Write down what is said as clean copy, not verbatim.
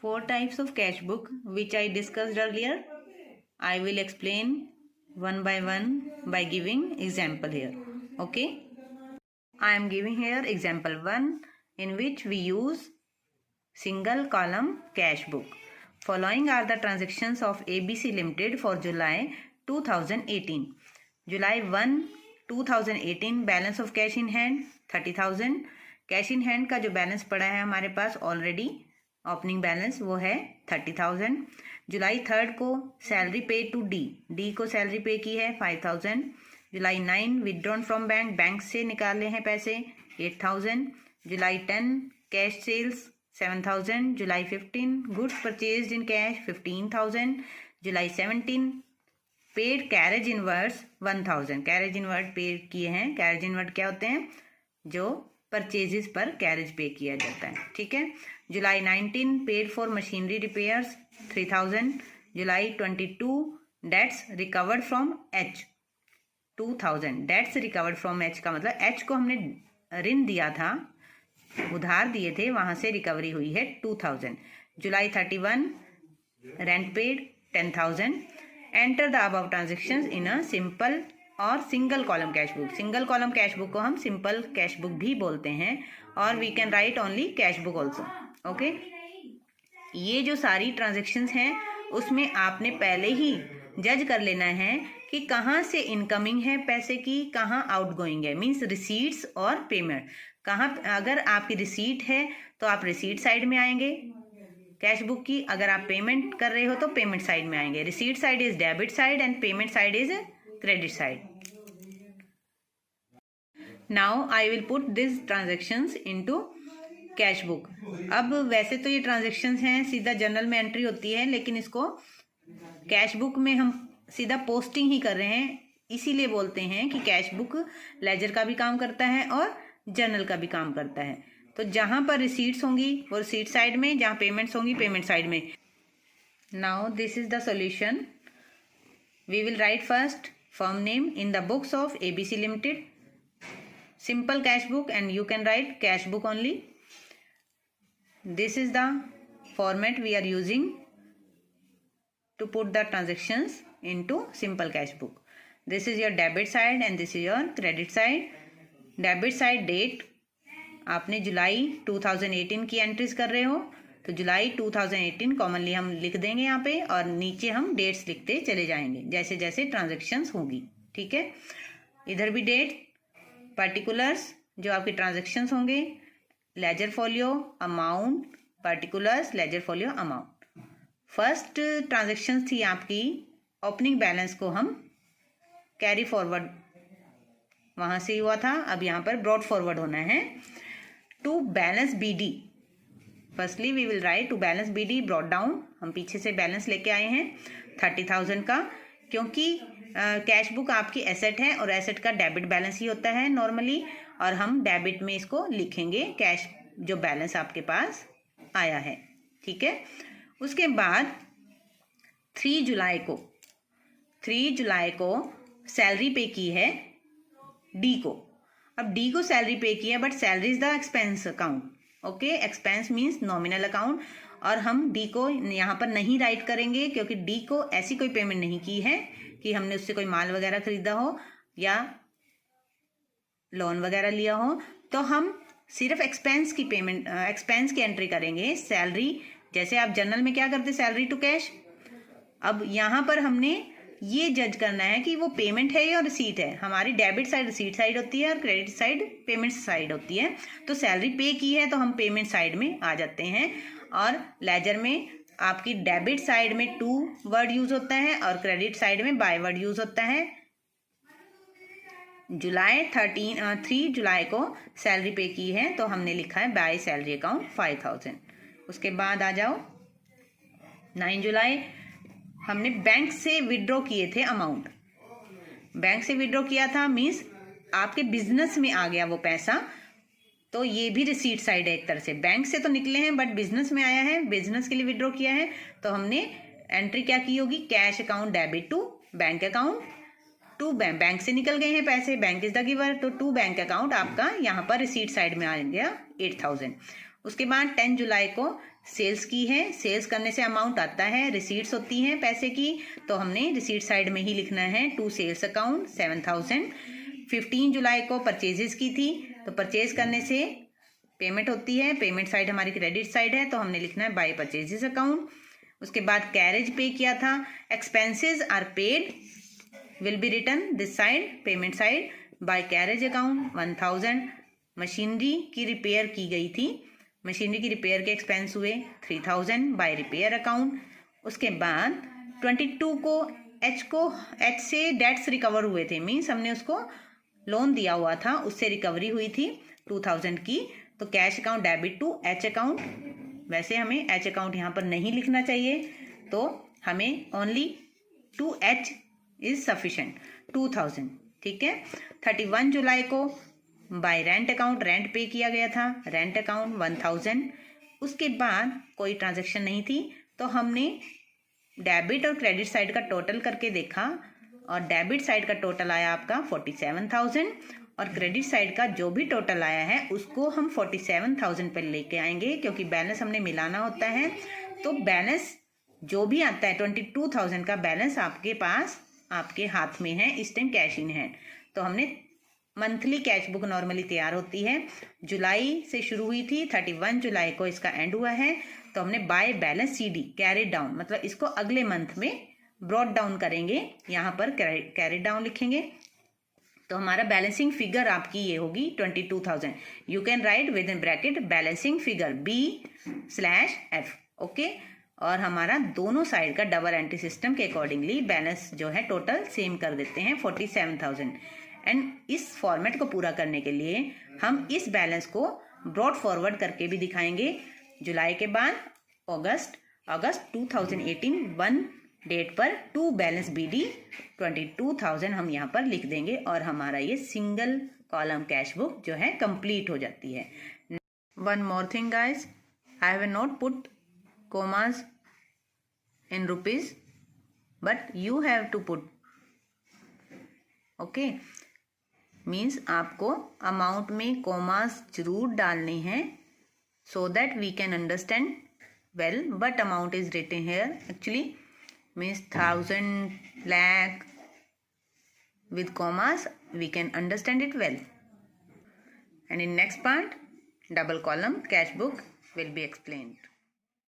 Four types of cash book which I discussed earlier. I will explain one by giving example here. Okay. I am giving here example 1 in which we use single column cash book. Following are the transactions of ABC Limited for July 2018. July 1, 2018 balance of cash in hand 30,000. Cash in hand का जो balance पड़ा है हमारे पास already opening balance वो है 30,000. जुलाई 3 को salary पे to D को सैलरी पे की है 5,000. जुलाई 9 विदड्रॉन फ्रॉम बैंक से निकाले हैं पैसे 8,000. July 10 cash sales 7,000. July 15 goods purchased in cash 15,000. July 17 paid carriage inwards 1,000. Carriage inward pay किए हैं. कैरेज इनवर्ड क्या होते हैं? जो परचेजेस पर कैरेज पे किया जाता है. ठीक है. जुलाई 19 paid for machinery repairs 3,000. July 22 debts recovered from H 2,000. Debts recovered from H का मतलब एच को हमने ऋण दिया था, उधार दिए थे, वहां से रिकवरी हुई है 2,000. July 31 rent paid 10,000. Enter the above transactions in a simple और single column cash book. Single column cash book को हम सिंपल कैश बुक भी बोलते हैं और we can write only cash book also. Okay. ये जो सारी ट्रांजेक्शंस हैं उसमें आपने पहले ही जज कर लेना है कि कहाँ से इनकमिंग है पैसे की, कहाँ आउटगोइंग है, मीन्स रिसीट्स और पेमेंट. कहाँ अगर आपकी रिसीट है तो आप रिसीट साइड में आएंगे कैश बुक की. अगर आप पेमेंट कर रहे हो तो पेमेंट साइड में आएंगे. Receipt side is debit side and payment side is credit side. Now I will put this transactions into cash book. अब वैसे तो ये ट्रांजेक्शंस हैं सीधा जर्नल में एंट्री होती है, लेकिन इसको कैश बुक में हम सीधा पोस्टिंग ही कर रहे हैं, इसीलिए बोलते हैं कि कैश बुक लेजर का भी काम करता है और जर्नल का भी काम करता है. तो जहां पर रिसीट्स होंगी वो रिसीट साइड में, जहां पेमेंट्स होंगी पेमेंट साइड में. Now this is the solution. We will write first firm name in the books of ABC Limited, simple cash book, and you can write cash book only. This is the format we are using to put the transactions into simple cash book. This is your debit side and this is your credit side. Debit side date आपने जुलाई 2018 की entries कर रहे हो तो जुलाई 2018 commonly हम लिख देंगे यहाँ पे और नीचे हम डेट्स लिखते चले जाएंगे जैसे जैसे ट्रांजेक्शन्स होंगी. ठीक है. इधर भी डेट, पर्टिकुलर्स जो आपके ट्रांजेक्शन्स होंगे, ledger folio, amount, particulars, ledger folio, amount. First transactions थी आपकी ओपनिंग बैलेंस को हम कैरी फॉरवर्ड वहां से हुआ था, अब यहाँ पर ब्रॉड फॉरवर्ड होना है to balance BD. Firstly we will write to balance BD brought down. हम पीछे से बैलेंस लेके आए हैं 30,000 का, क्योंकि कैश बुक आपकी एसेट है और एसेट का डेबिट बैलेंस ही होता है नॉर्मली, और हम डेबिट में इसको लिखेंगे कैश जो बैलेंस आपके पास आया है. ठीक है. उसके बाद 3 जुलाई को सैलरी पे की है D को. अब D को सैलरी पे की है but salary is the expense account. Okay. Expense means nominal account, और हम D को यहाँ पर नहीं राइट करेंगे क्योंकि D को ऐसी कोई पेमेंट नहीं की है कि हमने उससे कोई माल वगैरह खरीदा हो या लोन वगैरह लिया हो. तो हम सिर्फ एक्सपेंस की पेमेंट, एक्सपेंस की एंट्री करेंगे. सैलरी जैसे आप जर्नल में क्या करते, सैलरी टू कैश. अब यहाँ पर हमने ये जज करना है कि वो पेमेंट है या रिसीट है. हमारी डेबिट साइड रिसीट साइड होती है और क्रेडिट साइड पेमेंट साइड होती है. तो सैलरी पे की है तो हम पेमेंट साइड में आ जाते हैं, और लेजर में आपकी डेबिट साइड में टू वर्ड यूज होता है और क्रेडिट साइड में बाय वर्ड यूज होता है. जुलाई 3 जुलाई को सैलरी पे की है तो हमने लिखा है बाय सैलरी अकाउंट 5,000. उसके बाद आ जाओ 9 जुलाई हमने बैंक से विड्रॉ किए थे अमाउंट. बैंक से विड्रॉ किया था मीन्स आपके बिजनेस में आ गया वो पैसा, तो ये भी रिसीट साइड है एक तरह से. बैंक से तो निकले हैं बट बिजनेस में आया है, बिजनेस के लिए विड्रॉ किया है, तो हमने एंट्री क्या की होगी, cash account debit to bank account. To bank से निकल गए हैं पैसे, बैंक इज द गिवर, तो टू बैंक अकाउंट आपका यहाँ पर रिसीट साइड में आ गया 8,000. उसके बाद 10 जुलाई को सेल्स की है, सेल्स करने से अमाउंट आता है, रिसीट्स होती हैं पैसे की, तो हमने रिसीट साइड में ही लिखना है टू सेल्स अकाउंट 7,000। 15 जुलाई को परचेजेस की थी, तो परचेज करने से पेमेंट होती है, पेमेंट साइड हमारी क्रेडिट साइड है, तो हमने लिखना है बाय परचेजेस अकाउंट। उसके बाद कैरेज पे किया था, expenses are paid will be return this side payment side by carriage account 1,000। Machinery की रिपेयर की गई थी, मशीनरी की रिपेयर के एक्सपेंस हुए 3,000 बाय रिपेयर अकाउंट। उसके बाद 22 को एच से डेट्स रिकवर हुए थे, मीन्स हमने उसको लोन दिया हुआ था, उससे रिकवरी हुई थी 2,000 की, तो cash account debit to H account. वैसे हमें एच अकाउंट यहाँ पर नहीं लिखना चाहिए, तो हमें only to H is sufficient 2,000, ठीक है। 31 जुलाई को बाय रेंट अकाउंट रेंट पे किया गया था, रेंट अकाउंट 1,000। उसके बाद कोई ट्रांजैक्शन नहीं थी, तो हमने डेबिट और क्रेडिट साइड का टोटल करके देखा, और डेबिट साइड का टोटल आया आपका 47,000, और क्रेडिट साइड का जो भी टोटल आया है उसको हम 47,000 पर लेके आएंगे, क्योंकि बैलेंस हमने मिलाना होता है। तो बैलेंस जो भी आता है 22,000 का बैलेंस आपके पास आपके हाथ में है, इस टाइम कैश इन है। तो हमने मंथली कैश बुक नॉर्मली तैयार होती है, जुलाई से शुरू हुई थी, 31 जुलाई को इसका एंड हुआ है, तो हमने by balance CD carry down, मतलब इसको अगले मंथ में ब्रॉड डाउन करेंगे, यहाँ पर कैरी डाउन लिखेंगे, तो हमारा बैलेंसिंग फिगर आपकी ये होगी 22,000। You can write with in bracket balancing figure B/F, okay. और हमारा दोनों साइड का डबल एंट्री सिस्टम के अकॉर्डिंगली बैलेंस जो है टोटल सेम कर देते हैं 47,000। एंड इस फॉर्मेट को पूरा करने के लिए हम इस बैलेंस को ब्रॉड फॉरवर्ड करके भी दिखाएंगे। जुलाई के बाद अगस्त 2018 1 डेट पर टू बैलेंस BD 22,000 हम यहाँ पर लिख देंगे, और हमारा ये सिंगल कॉलम कैश बुक जो है कंप्लीट हो जाती है। One more thing guys, I have not put commas in rupees, but you have to put, okay, means आपको अमाउंट में कॉमास जरूर डालने हैं, so that we can understand well what amount is written here actually, means 1,000, lakh with commas we can understand it well. And in next part double column cash book will be explained.